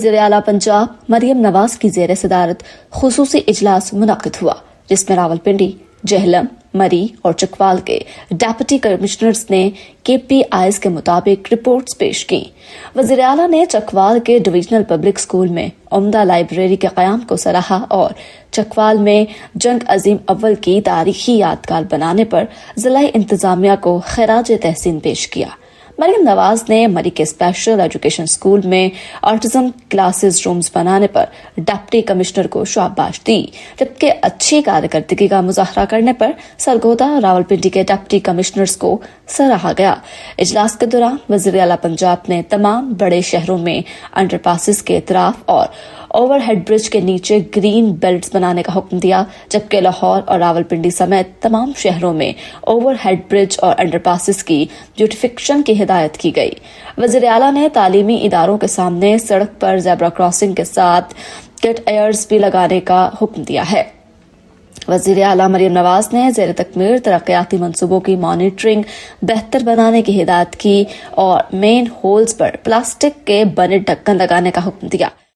वज़ीर आला पंजाब मरियम नवाज की ज़ेर सदारत खुसूसी इजलास मुनक़िद हुआ, जिसमें रावलपिंडी, जेहलम, मरी और चकवाल के डेप्यूटी कमिश्नर्स ने KPIs के मुताबिक रिपोर्ट्स पेश की। वज़ीर आला ने चकवाल के डिविजनल पब्लिक स्कूल में उम्दा लाइब्रेरी के क़याम को सराहा और चकवाल में जंग अजीम अव्वल की तारीखी यादगार बनाने पर ज़िला इंतज़ामिया को खिराज तहसीन पेश किया। मरियम नवाज ने मरी के स्पेशल एजुकेशन स्कूल में ऑटिज्म क्लासेस रूम्स बनाने पर डिप्टी कमिश्नर को शाबाश दी, जबकि अच्छी कारकर्दगी का मुजाहरा करने पर सरगोदा और रावलपिंडी के डिप्टी कमिश्नर्स को सराहा गया। इजलास के दौरान वज़ीर आला पंजाब ने तमाम बड़े शहरों में अंडरपासेस के इतराफ और ओवरहेड ब्रिज के नीचे ग्रीन बेल्ट्स बनाने का हुक्म दिया, जबकि लाहौर और रावलपिंडी समेत तमाम शहरों में ओवरहेड ब्रिज और अंडरपासेस की ब्यूटिफिकेशन की हिदायत की गई। वज़ीर आला ने तालीमी इदारों के सामने सड़क पर ज़ेब्रा क्रॉसिंग के साथ गेट एयर्स भी लगाने का हुक्म दिया है। वज़ीर आला मरियम नवाज ने ज़ेर तकमील तरक्याती मंसूबों की मॉनिटरिंग बेहतर बनाने की हिदायत की और मेन होल्स पर प्लास्टिक के बने ढक्कन लगाने का हुक्म दिया।